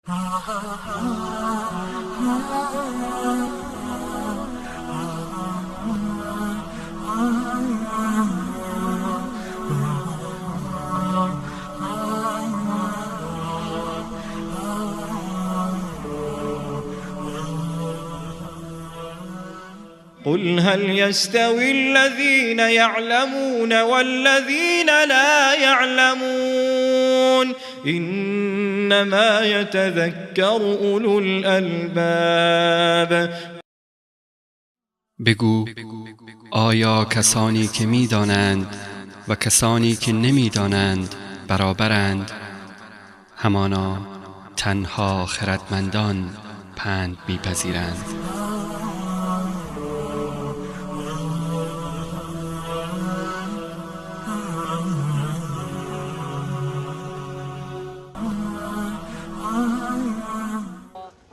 قل هل يستوي الذين يعلمون والذين لا يعلمون إنما يتذكر أولو الألباب. بگو آیا کسانی که می‌دانند و کسانی که نمی‌دانند برابرند؟ همانا تنها خردمندان پند می‌پذیرند.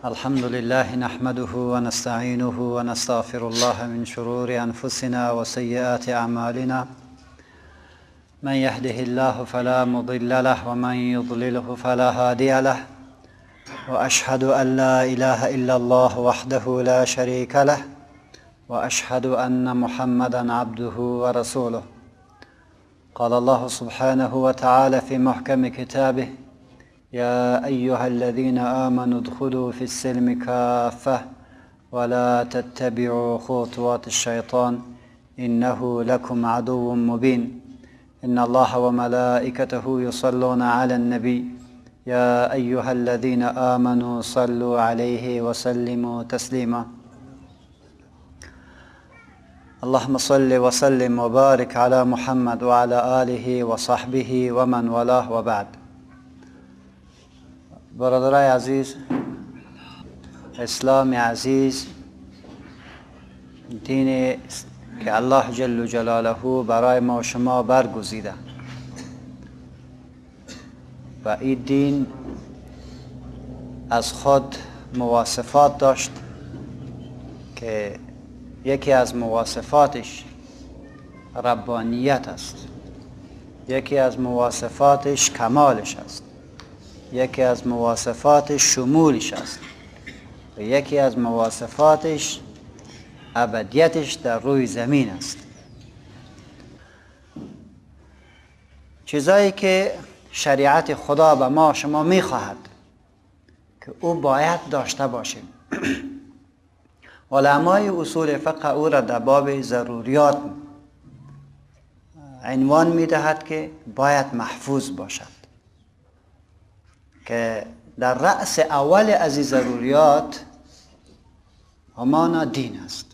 الحمد لله نحمده ونستعينه ونستغفر الله من شرور أنفسنا وسيئات أعمالنا من يهده الله فلا مضل له ومن يضلله فلا هادي له وأشهد أن لا إله إلا الله وحده لا شريك له وأشهد أن محمدا عبده ورسوله. قال الله سبحانه وتعالى في محكم كتابه: يا أيها الذين آمنوا ادخلوا في السلم كافة ولا تتبعوا خطوات الشيطان إنه لكم عدو مبين. إن الله وملائكته يصلون على النبي يا أيها الذين آمنوا صلوا عليه وسلموا تسليما. اللهم صل وسلم وبارك على محمد وعلى آله وصحبه ومن والاه وبعد. برادرای عزیز، اسلام عزیز دینی است که الله جل جلاله برای ما و شما برگزیده و این دین از خود مواصفات داشت که یکی از مواصفاتش ربانیت است، یکی از مواصفاتش کمالش است، یکی از مواصفاتش شمولش است و یکی از مواصفاتش ابدیتش در روی زمین است. چیزایی که شریعت خدا به ما شما میخواهد که او باید داشته باشیم. علمای اصول فقه او را در باب ضروریات عنوان میدهد که باید محفوظ باشد، که در رأس اول از این ضروریات همانا دین است.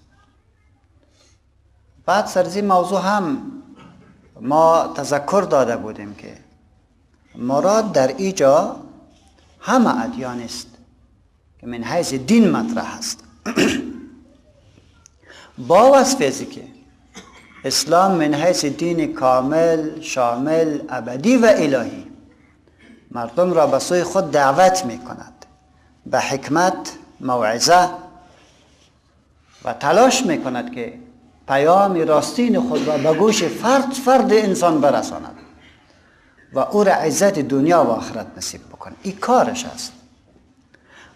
بعد سرزی موضوع هم ما تذکر داده بودیم که مراد در اینجا همه ادیان است که من حیث دین مطرح است. با وصفی که اسلام من حیث دین کامل، شامل، ابدی و الهی مردم را به سوی خود دعوت می کند، به حکمت، موعظه و تلاش می کند که پیام راستین خود را به گوش فرد انسان برساند و او را عزت دنیا و آخرت نصیب بکند. این کارش است.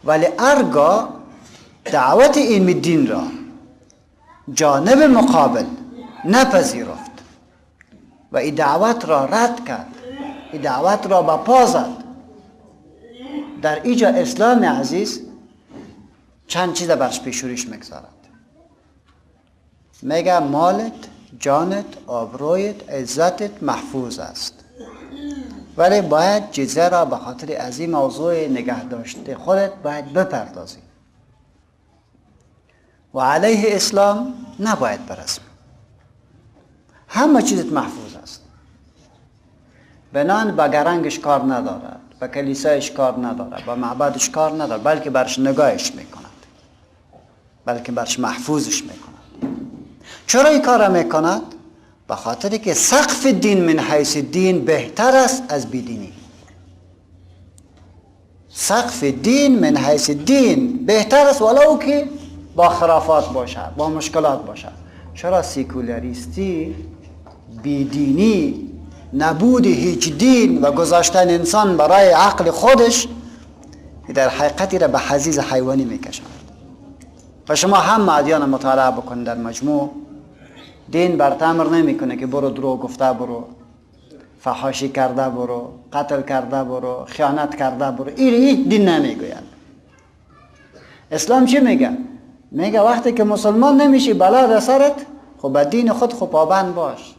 ولی ارگاه دعوت این دین را جانب مقابل نپذیرفت و این دعوت را رد کرد، این دعوت را به پا زد، در اینجا اسلام عزیز چند چیز برش پیشوریش میگذارد. میگه مالت، جانت، آبرویت، عزتت محفوظ است، ولی باید جزیه را به خاطر از این موضوع نگه داشته خودت باید بپردازی و علیه اسلام نباید برسم. همه چیزت محفوظ است. بنان به گرنگش کار ندارد، به کلیسایش کار ندارد، به معبدش کار ندارد، بلکه برش نگاهش میکند، بلکه برش محفوظش میکند. چرا این کار میکند؟ به خاطر که سقف دین من حیث دین بهتر است از بیدینی. سقف دین من حیث دین بهتر است ولو که با خرافات باشد، با مشکلات باشد. چرا سیکولاریستی، بیدینی، نبود هیچ دین و گذاشتن انسان برای عقل خودش در حقیقتی را به حضیض حیوانی میکشند. و شما هم ادیان مطالعه بکنید در مجموع، دین بر امر نمیکنه که برو دروغ گفته برو، فحاشی کرده برو، قتل کرده برو، خیانت کرده برو. این دین نمیگوید. اسلام چی میگه؟ میگه وقتی که مسلمان نمیشی بلا در سرت، خب به دین خود خب پابند باش.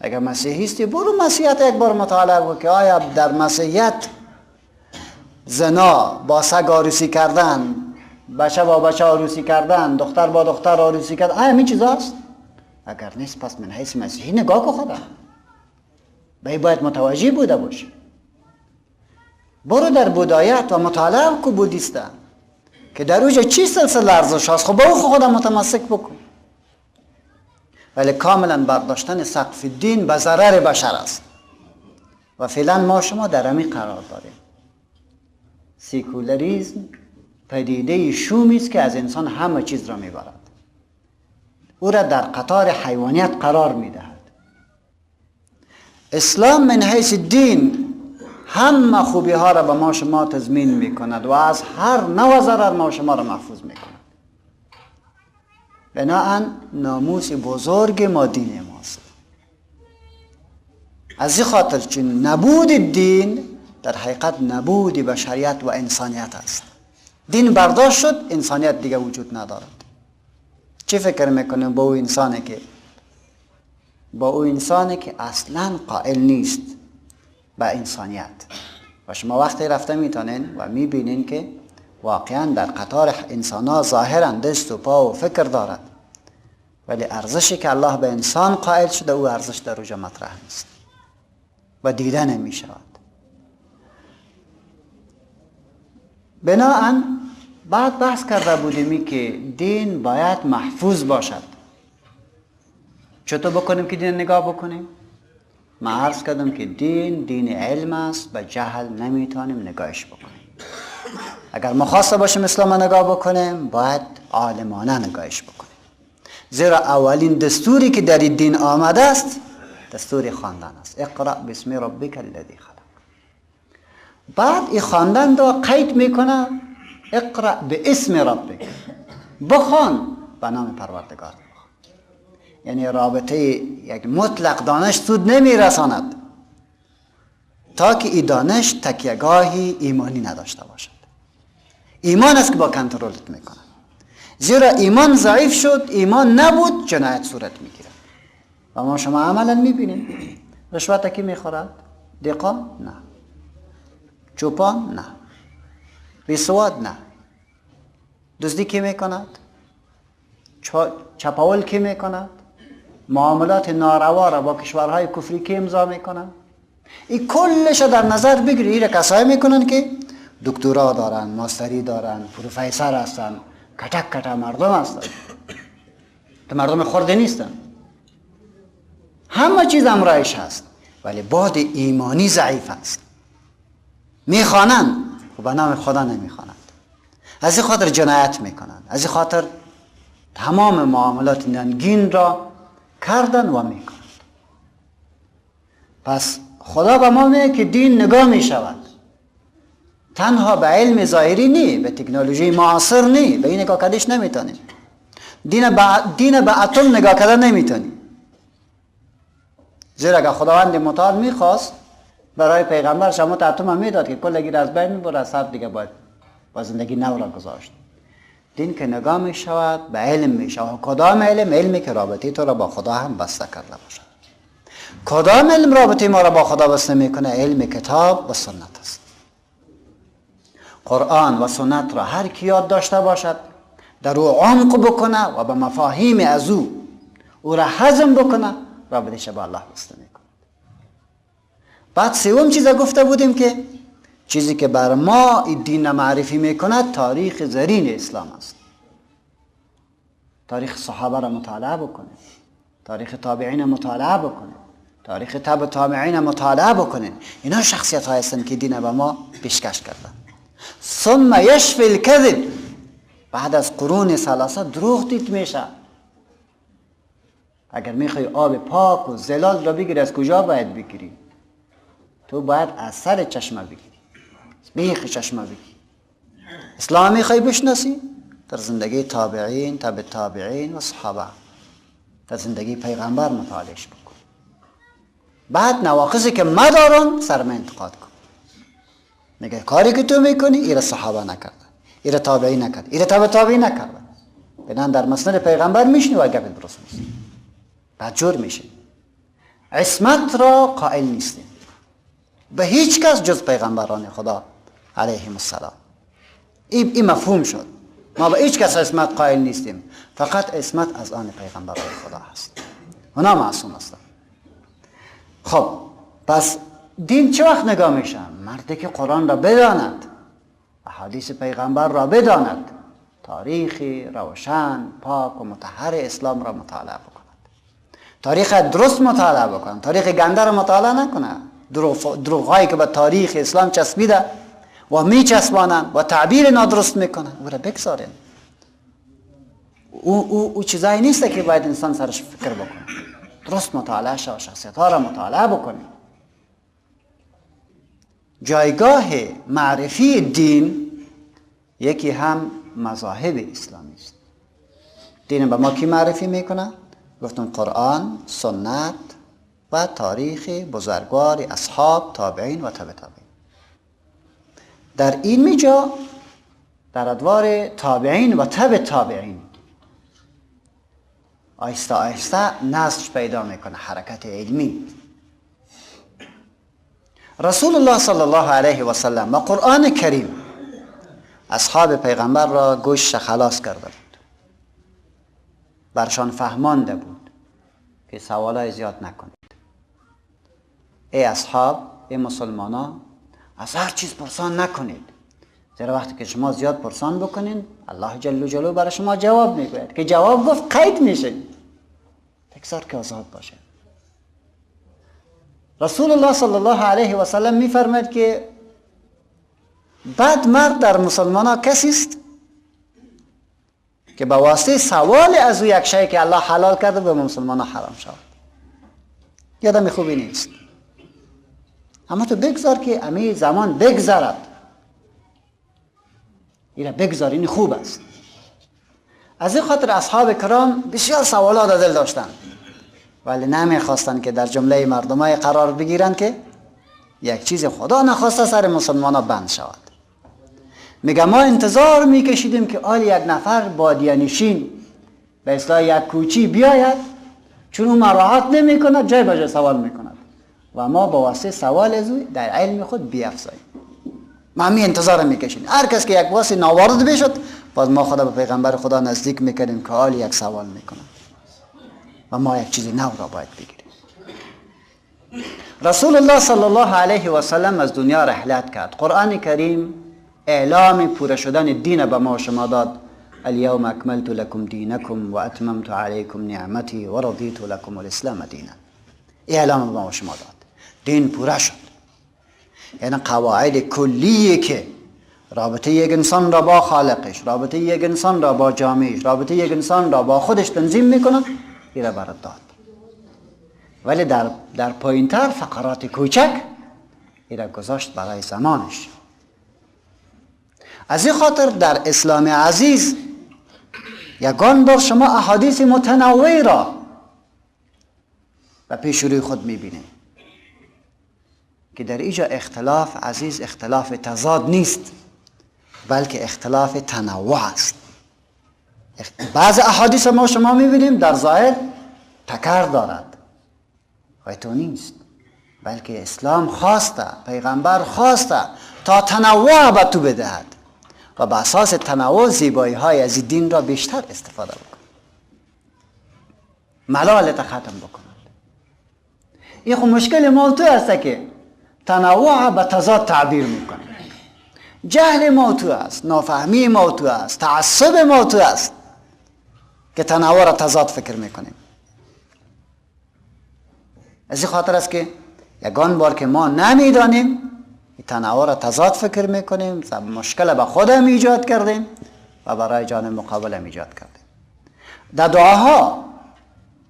اگر مسیحیستی برو مسیحیت یک بار مطالعه کن که آیا در مسیحیت زنا، با سگ عروسی کردن، بچه با بچه عروسی کردن، دختر با دختر عروسی کردن، آیا همین چیز هست؟ اگر نیست پس من حیث مسیحی نگاه که خدا باید متوجه بوده باشی. برو در بودایت و مطالعه که بودیسته که در اوجه چی سلسله ارزش هست، خب با او خودم متمسک بکن. ولی کاملا برداشتن سقف دین به ضرر بشر است و فعلا ما شما در همی قرار داریم. سیکولاریزم پدیده شومی است که از انسان همه چیز را میبرد، او را در قطار حیوانیت قرار میدهد. اسلام من حیث دین همه خوبی ها را به ما شما تضمین میکند و از هر نوع ضرر ما شما را محفوظ میکند. بناهن ناموس بزرگ ما دین ماست. از این خاطر چون نبود دین در حقیقت نبود بشریت و انسانیت است. دین برداشت شد، انسانیت دیگه وجود ندارد. چه فکر میکنیم با او انسانی که اصلا قائل نیست به انسانیت؟ و شما وقتی رفته میتونین و میبینین که واقعا در قطار انسان ها ظاهرا دست و پا و فکر دارد، ولی ارزشی که الله به انسان قائل شده او ارزش در اوجا مطرح نیست و دیده نمی شود. بناهن بعد بحث کرده بودیم که دین باید محفوظ باشد. چطور بکنیم که دین نگاه بکنیم؟ من عرض کردم که دین علم است، به جهل نمیتونیم نگاهش بکنیم. اگر ما خواسته باشیم اسلام نگاه بکنیم باید عالمانه نگاهش بکنیم، زیرا اولین دستوری که در دین آمده است دستور خواندن است. اقرأ باسم ربک الذی خلق. بعد این خواندن را قید میکنه، اقرأ باسم ربک، بخوان به نام پروردگار. یعنی رابطه یک مطلق دانش سود نمیرساند تا که این دانش تکیهگاهی ایمانی نداشته باشد. ایمان است که با کنترلت میکنه. زیرا ایمان ضعیف شد، ایمان نبود، جنایت صورت میگیره. و ما شما عملا میبینیم رشوت کی میخورد؟ دقیقا؟ نه. چوپان؟ نه. بیسواد؟ نه. دزدی کی میکند؟ چپاول کی میکند؟ معاملات ناروا را با کشورهای کفری کی امضا میکنند؟ این کلش در نظر بگیری. این کسایی میکنن که دکترا دارن، ماستری دارن، پروفیسور هستن، کتک مردم هستن، تو مردم خورده نیستن، همه چیز امرایش هست، ولی باد ایمانی ضعیف است. میخوانند و به نام خدا نمیخوانند. از این خاطر جنایت میکنند، از این خاطر تمام معاملات ننگین را کردن و میکنند. پس خدا به ما میگه که دین نگاه میشود تنها به علم ظاهری نی، به تکنولوژی معاصر نی، به این نگاه کردش نمیتونی. دین به اتم نگاه کردن نمیتونی. زیرا اگر خداوند متعال میخواست برای پیغمبر شما اتم هم میداد که کلگی از بین میبره، از سر دیگه باید با زندگی نو را گذاشت. دین که نگاه میشود به علم میشود. کدام علم؟ علمی که رابطه تو را با خدا هم بسته کرده باشد. کدام علم رابطه ما را با خدا بسته میکنه؟ علم کتاب و سنت است. قرآن و سنت را هر کی یاد داشته باشد، در او عمق بکنه و به مفاهیم از او را هضم بکنه، رابطه‌اش با الله بسته میکنه. بعد سوم چیز گفته بودیم که چیزی که بر ما این دین معرفی میکند تاریخ زرین اسلام است. تاریخ صحابه را مطالعه بکنه، تاریخ تابعین مطالعه بکنه، تاریخ تبع تابعین مطالعه بکنه. اینا شخصیت های هستند که دین به ما پیشکش کردن. ثم یشفی الکذب، بعد از قرون ثلاثه دروغ دید میشه. اگر میخوای آب پاک و زلال را بگیری، از کجا باید بگیری؟ تو باید از سر چشمه بگیری، بیخ چشمه بگیری. اسلام میخوای بشناسی؟ در زندگی تابعین، تبع تابعین و صحابه، در زندگی پیغمبر مطالعهش بکن. بعد نواقصی که مدارن سرما انتقاد کن. میگه کاری که تو میکنی ایره صحابه نکردن، ایره تابعین نکردن، ایره تبع تابعین نکردن. بنان در مسند پیغمبر میشنی و گپ درست نیست. بعد جور میشه. عصمت را قائل نیستیم به هیچ کس جز پیغمبران خدا علیهم السلام. این مفهوم شد. ما به هیچ کس عصمت قائل نیستیم، فقط عصمت از آن پیغمبران خدا هست. اونا معصوم هستند. خب پس دین چه وقت نگاه میشه؟ مردی که قرآن را بداند، احادیث پیغمبر را بداند، تاریخی روشن پاک و مطهر اسلام را مطالعه بکند، تاریخ درست مطالعه بکند، تاریخ گنده را مطالعه نکنه، دروغ‌هایی که به تاریخ اسلام چسبیده و میچسبانند و تعبیر نادرست میکنند او را بگذارین. او چیزایی نیست که باید انسان سرش فکر بکنه. درست مطالعه شد، شخصیت ها را مطالعه بکنه. جایگاه معرفی دین یکی هم مذاهب اسلامی است. دین به ما کی معرفی میکنه؟ گفتم قرآن، سنت و تاریخ بزرگوار اصحاب، تابعین و تبع تابعین. در این میجا در ادوار تابعین و تبع تابعین آهسته آهسته نسج پیدا میکنه، حرکت علمی. رسول الله صلی الله علیه و سلم و قرآن کریم اصحاب پیغمبر را گوش خلاص کرده بود، برشان فهمانده بود که سوالای زیاد نکنید. ای اصحاب، ای مسلمانان، از هر چیز پرسان نکنید، زیرا وقتی که شما زیاد پرسان بکنید الله جل جلاله برای شما جواب میگوید که جواب گفت قید میشه، بگذار که آزاد باشه. رسول الله صلی الله علیه و سلم میفرماید که بد مرد در مسلمانان کسی است که به واسطه سوال از او یک شی که الله حلال کرده به مسلمانان حرام شود. یادم خوبی نیست، اما تو بگذار که امی زمان بگذرد، اینا بگذار، این خوب است. از این خاطر اصحاب کرام بسیار سوالات دل داشتند، ولی نمیخواستند که در جمله مردمای قرار بگیرند که یک چیز خدا نخواسته سر مسلمانان بند شود. میگه ما انتظار میکشیدیم که آل یک نفر بادیانشین به اصلاح یک کوچی بیاید، چون اون راحت نمی کند جای بجای سوال میکند و ما با واسطه سوال از او در علم خود بیافزاییم. ما همین انتظار میکشیدیم هر کس که یک واسطه ناوارد بشد، باز ما خدا به پیغمبر خدا نزدیک میکردیم که آل یک سوال میکند و ما یک چیز نو را باید بگیریم. رسول الله صلی الله علیه و سلم از دنیا رحلت کرد. قرآن کریم اعلام پوره شدن دین به ما شما داد. الیوم اکملت لکم دینکم و اتممت علیکم نعمتی و رضیت لکم الاسلام دینا. اعلام به ما شما داد، دین پوره شد. یعنی قواعد کلیه که رابطه یک انسان را با خالقش، رابطه یک انسان را با جامعهش، رابطه یک انسان را با خودش تنظیم میکنه، این را برات داد. ولی در پایینتر فقرات کوچک این را گذاشت برای زمانش. از این خاطر در اسلام عزیز یگان بار شما احادیث متنوع را و پیش روی خود میبینید که در اینجا اختلاف عزیز اختلاف تضاد نیست، بلکه اختلاف تنوع است. بعض احادیث ما شما میبینیم در ظاهر تکرار دارد، و تو نیست، بلکه اسلام خواسته، پیغمبر خواسته تا تنوع به تو بدهد و به اساس تنوع زیبایی های از دین را بیشتر استفاده بکن، ملالت ختم بکند. این خب مشکل موضوع است که تنوع به تضاد تعبیر میکنه. جهل موضوع است، نافهمی موضوع است، تعصب موضوع است که تنوع را تضاد فکر میکنیم. از این خاطر است که یگان بار که ما نمیدانیم تنوع را تضاد فکر میکنیم، مشکل به خودم ایجاد کردیم و برای جانب مقابلم ایجاد کردیم. در دعاها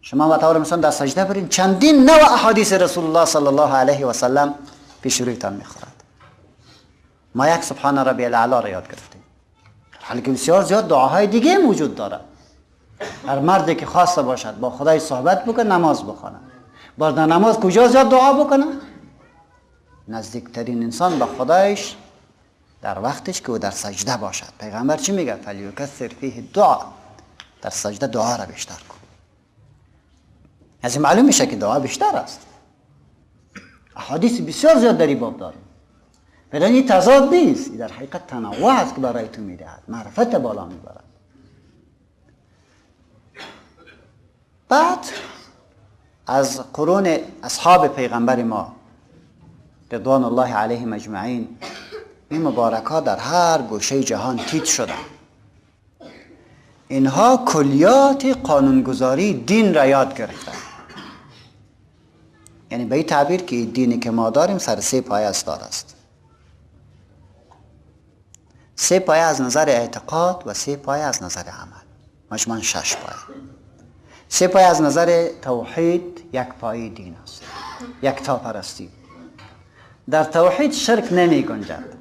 شما به طور مثلا در سجده برین چندین نوع احادیث رسول الله صلی الله علیه و سلم پیش رویتان میخورد. ما یک سبحان ربی الاعلی را یاد گرفتیم، حالی که بسیار زیاد دعاهای دیگه هم وجود داره. هر مردی که خواسته باشد با خدای صحبت بکنه، نماز بخونه. باز در نماز کجا زیاد دعا بکنه؟ نزدیکترین انسان به خدایش در وقتش که او در سجده باشد. پیغمبر چی میگه؟ فلیکثر فیه دعا، در سجده دعا را بیشتر کن. از این معلوم میشه که دعا بیشتر است. احادیث بسیار زیاد در این باب داریم. بلکه این تضاد نیست، در حقیقت تنوع است که برای تو میدهد، معرفت بالا میبرد. بعد از قرون اصحاب پیغمبر ما رضوان الله علیهم اجمعین، این مبارک‌ها در هر گوشه جهان تیت شدند. اینها کلیات قانونگذاری دین را یاد گرفتند. یعنی به این تعبیر که دینی که ما داریم سر 3 پایه استاد است. 3 پایه از نظر اعتقاد و 3 پایه از نظر عمل، مجموعاً 6 پایه. 3 پایه از نظر توحید، 1 پایه دین است، یکتاپرستی. در توحید شرک نمی گنجد.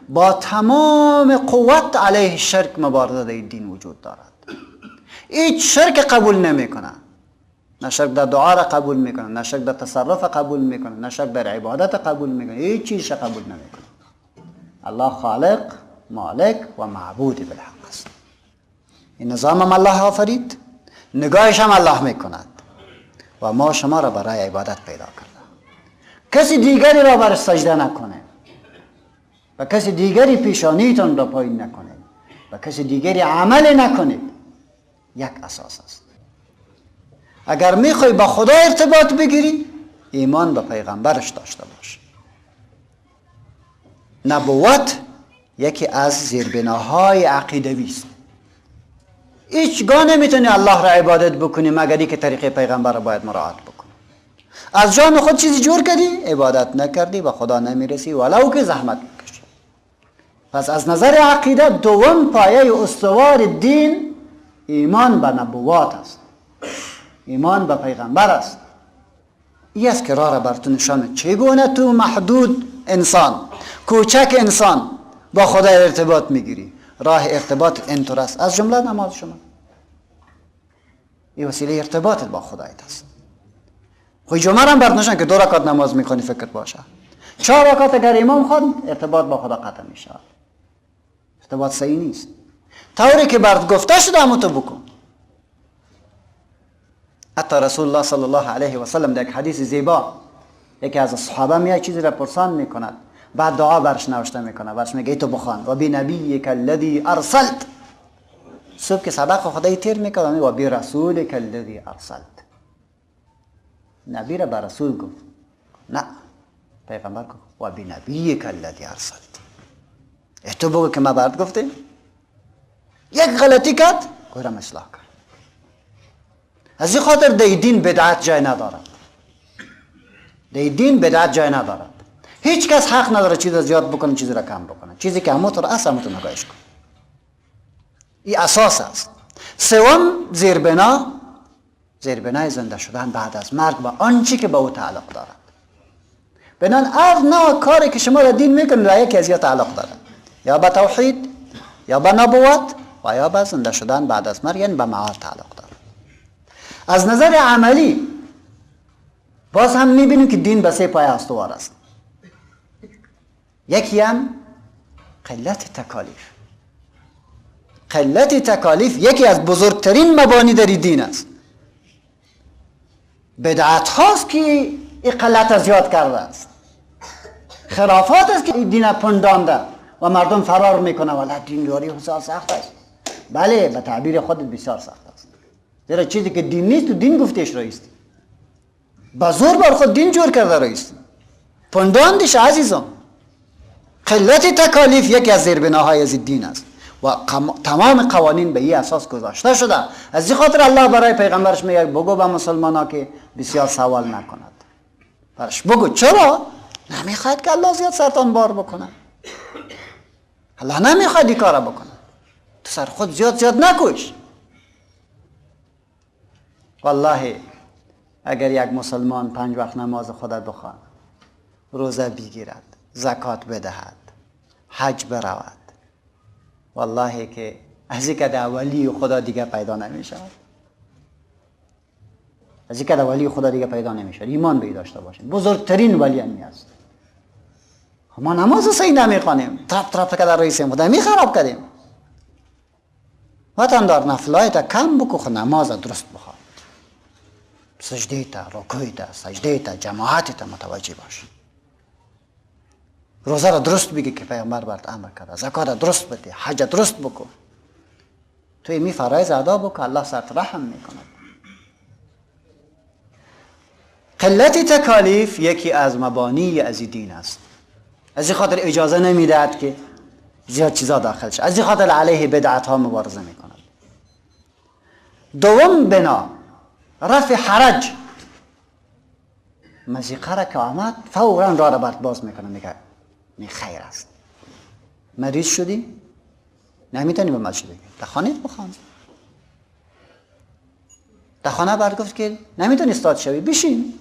با تمام قوت علیه شرک مبارزه در دین وجود دارد. هیچ شرک قبول نمی کنه. نه شرک در دعا را قبول میکنه، نه شرک در تصرف قبول میکنه، نه شرک در عبادت قبول میکنه، هیچ چیز قبول نمیکنه. الله خالق، مالک و معبود بالحق است. این نظام هم الله آفرید، نگاهش هم الله میکند و ما شما را برای عبادت پیدا کرده. کسی دیگری را بر سجده نکنه و کسی دیگری پیشانیتون را پایین نکنه و کسی دیگری عمل نکنید. 1 اساس است. اگر میخوای با خدا ارتباط بگیری، ایمان به پیغمبرش داشته باش. نبوت یکی از زیربناهای عقیدوی است. هیچگاه نمیتونی الله را عبادت بکنی مگر که طریق پیغمبر را باید مراعات بکنی. از جان خود چیزی جور کردی، عبادت نکردی، به خدا نمیرسی ولو که زحمت میکشی. پس از نظر عقیده دوم پایه استوار دین ایمان به نبوات است، ایمان به پیغمبر است. این است که راه را براتون نشان چگونه تو محدود انسان، کوچک انسان با خدا ارتباط میگیری. راه ارتباط اینطور است، از جمله نماز شما. این وسیله ارتباطت با خدایت است. خوی جمعه هم برات نشان که 2 رکعت نماز میکنی فکر باشه. 4 رکعت اگر امام خواد ارتباط با خدا قطع میشه. ارتباط صحیح نیست. طوری که برات گفته شده همون تو بکن. حتی رسول الله صلی الله علیه و سلم در یک حدیث زیبا، یکی از صحابه میاد چیزی را پرسان میکند، بعد دعا برش نوشته میکنه، برش میگه تو بخوان و بی نبیک الذی ارسلت. صبح که سبق خدای تیر میکنه و بی رسولک الذی ارسلت. نبی را به رسول گفت، نه پیغمبر گفت و بی نبیک الذی ارسلت. تو بگو که ما برات گفتیم. یک غلطی کرد گویم اصلاح کرد. از این خاطر در دین بدعت جای ندارد. در دین بدعت جای ندارد. هیچ کس حق نداره چیز را زیاد بکنه، چیز را کم بکنه. چیزی که همونطور است همونطور نگاهش کن. این اساس است. سوم زیربنای زنده شدن بعد از مرگ و آنچه که به او تعلق دارد. بنان هر نوع کاری که شما را دین میکنید را یکی از یا تعلق دارد، یا به توحید، یا به نبوت و یا به زنده شدن بعد از مرگ، یعنی به معاد تعلق دارد. از نظر عملی باز هم میبینیم که دین به 3 پایه استوار است. یکی هم قلت تکالیف. قلت تکالیف یکی از بزرگترین مبانی در دین است. بدعت هاست که این قلت زیاد کرده است. خرافات است که دین پندانده و مردم فرار میکنه. ولی دین یاری بسیار سخت است. بله، به تعبیر خودت بسیار سخت است. زیرا چیزی که دین نیست تو دین گفتیش رایستی. با زور بر خود دین جور کرده رایستی. پنداندش عزیزان. قلت تکالیف یکی از زیربناهای از دین است و تمام قوانین به این اساس گذاشته شده. از این خاطر الله برای پیغمبرش میگه بگو به مسلمان‌ها که بسیار سوال نکند. برش بگو. چرا؟ نمیخواید که الله زیاد سرطان بار بکنه. الله نمیخواید این کارا بکنه. تو سر خود زیاد نکش. والله اگر یک مسلمان 5 وقت نماز خدا بخواند، روزه بگیرد، زکات بدهد، حج برود، والله که از این که ولی خدا دیگه پیدا نمیشه. از این که ولی خدا دیگه پیدا نمیشه. ایمان به داشته باشین. بزرگترین ولی همی است. ما نماز صحیح نمیخوانیم. ترپ که در رئیسیم خدا می خراب کردیم. وطن دار نفلای تا کم بکو خود نماز درست بخواه. سجده تا، رکوع تا، سجده تا، جماعت تا متوجه باش. روزه را درست بگی که پیامبر برات امر کرده. زکات را درست بده. حج درست بکن. توی می فرایض ادا بکن الله سرت رحم میکنه. قلت تکالیف یکی از مبانی از دین است. از این خاطر اجازه نمیدهد که زیاد چیزا داخل شد. از این خاطر علیه بدعت ها مبارزه میکند. دوم بنا رفع حرج. مزیقه را که آمد فورا راه را برات باز میکنه. میگه خیر است. مریض شدی؟ نمیتونی به مسجد بگی. در خانه بخوان. در خانه برات گفت که نمیتونی استاد شوی بشین.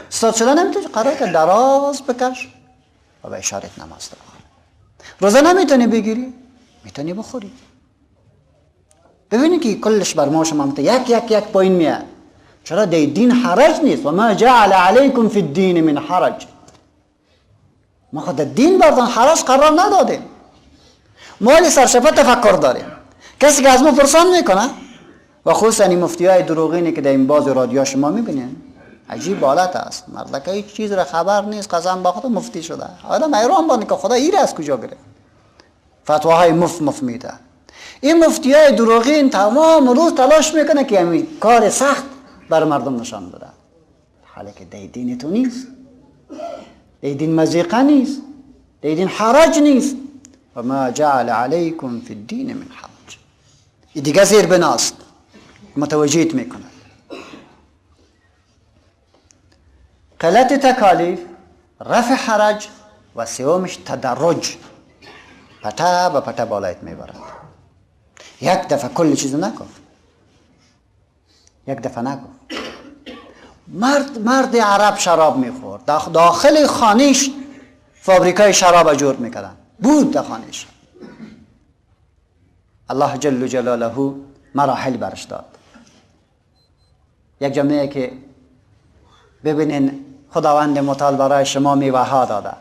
استاد شدن نمیتونی قرار که دراز بکش و به اشارت نماز بخوان. روزه نمیتونی بگیری؟ میتونی بخوری. ببینید که کلش بر ما شما یک پایین میاد. چرا در دین حرج نیست؟ و ما جعل علیکم فی الدین من حرج. ما خود دین بردن حرج قرار ندادیم. ما سرشفه تفکر داریم. کسی که از ما پرسان میکنه و خصوصا این مفتیای دروغینی که در این باز رادیو شما میبینین عجیب حالت است. مرد که هیچ چیز را خبر نیست قسم با خود مفتی شده. آدم حیران بانه که خدا ایره از کجا گرفت. فتواهای مفت میده. این مفتیای دروغین تمام روز تلاش میکنه که همین کار سخت بر مردم نشان بده. حالا که در دین تو نیست. در دین مزیقه نیست. در دین حرج نیست. و ما جعل علیکم فی الدین من حرج. این دیگه زیر بناست. متوجهت میکنه. قلت تکالیف، رفع حرج و سومش تدرج. پتا به پتا بالایت میبرد. یک دفعه کل چیز نکن. یک دفعه نکن. مرد عرب شراب میخورد. داخل خانهش فابریکای شراب جور میکردن. بود در خانهش. الله جل جلاله مراحل برش داد. یک جمعه که ببینین خداوند متعال برای شما میوه ها داده.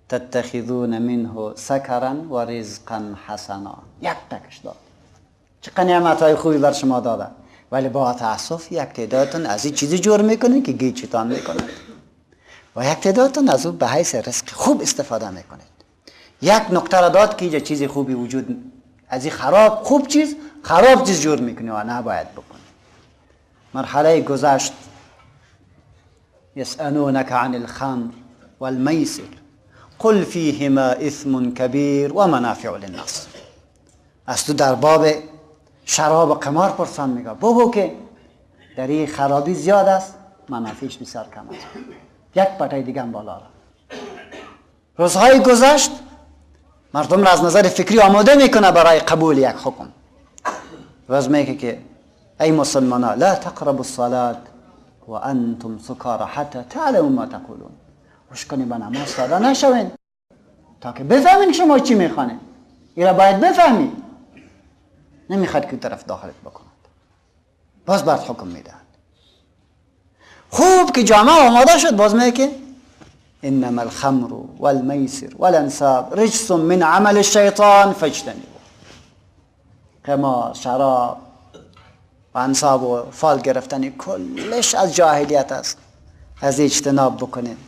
تتخذون منه سکرا و رزقا حسنا. یک تکش داد. چه نعمت های خوبی بر شما داده. ولی با تاسف یک تعدادتون از این چیزی جور میکنین که گیجتان میکنه. و یک تعدادتون از اون به حیث رزق خوب استفاده میکنید. یک نکته را داد که چیز خوبی وجود از این خراب چیز جور میکنی و نباید بکنی. مرحله گذشت. یسألونک عن الخمر والمیسر قل فیهما اثم کبیر و منافع للناس. از تو در باب شراب و قمار پرسان میگه. بگو که در این خرابی زیاد است منافعش بسیار کم است. یک پتای دیگه هم بالا را. روزهای گذشت مردم را از نظر فکری آماده میکنه برای قبول یک حکم. روز میگه که ای مسلمانا لا تقربوا الصلاة و انتم سکارى حتی تعلموا ما تقولون. روش کنی به نماز ساده نشوین تا که بفهمین شما چی میخوانید. این را باید بفهمید. نمیخواد که طرف داخلت بکند. باز برد حکم میدهد. خوب که جامعه آماده شد باز میگه که انما الخمر والمیسر والانصاب رجس من عمل الشیطان فاجتنبوه. قمار، شراب و انصاب و فال گرفتن کلش از جاهلیت است. از اجتناب بکنید.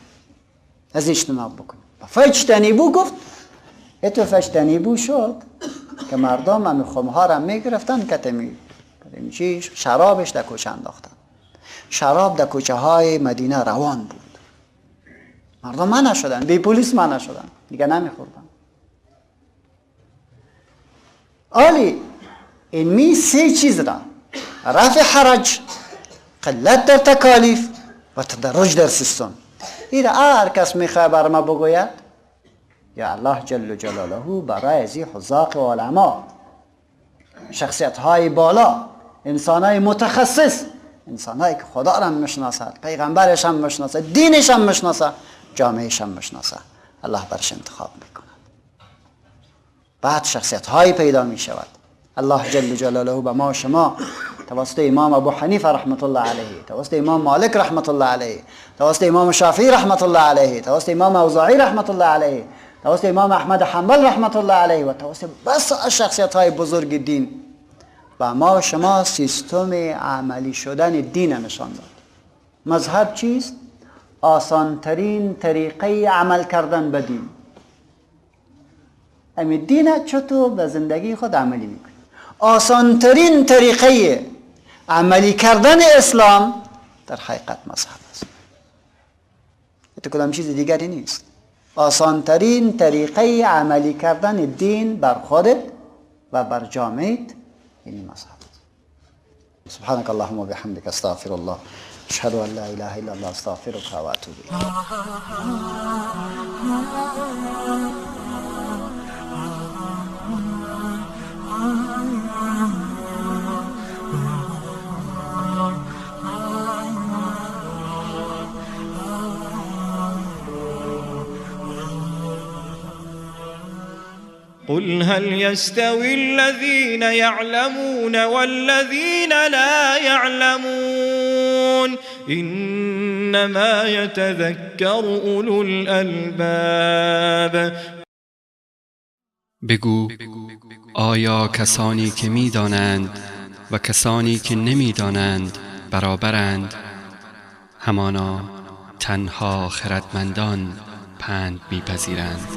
فاجتنبوه گفت. اتو فاجتنبوه شد که مردم همین خمها را میگرفتن کتمی شرابش در کوچه انداختن. شراب در کوچه های مدینه روان بود. مردم منع شدن. بی پلیس منع شدن. دیگه نمیخوردن. آلی این سه چیز را رفع حرج، قلت در تکالیف و تدرج در سیستم. این هر کس میخواه بر ما بگوید یا الله جل جلاله برای ازی حذاق و علما، شخصیت های بالا، انسان های متخصص، انسان هایی که خدا را هم مشناسد، پیغمبرش هم مشناسد، دینش هم مشناسد، جامعهش هم مشناسد، الله برش انتخاب میکند. بعد شخصیت هایی پیدا می شود. الله جل جلاله به ما و شما توسط امام ابو حنیفه رحمت الله علیه، توسط امام مالک رحمت الله علیه، توسط امام شافعی رحمت الله علیه، توسط امام اوزاعی رحمت الله علیه، توسط امام احمد حنبل رحمت الله علیه و توسط بس شخصیت های بزرگ دین و ما و شما سیستم عملی شدن دین نشان داد. مذهب چیست؟ آسانترین طریقه عمل کردن به دین. امی دین چطور به زندگی خود عملی میکنی؟ آسانترین طریقه عملی کردن اسلام در حقیقت مذهب است. تو کدام چیز دیگری نیست. آسانترین طریقه عملی کردن دین بر خودت و بر جامعت این مذهب است. سبحانك اللهم وبحمدك استغفر الله اشهد ان لا اله الا الله استغفرك و اتوب الیک. قل هل يستوي الذين يعلمون والذين لا يعلمون إنما يتذكر أولو الألباب. بگو آیا کسانی که می‌دانند و کسانی که نمی‌دانند برابرند؟ همانا تنها خردمندان پند می‌پذیرند.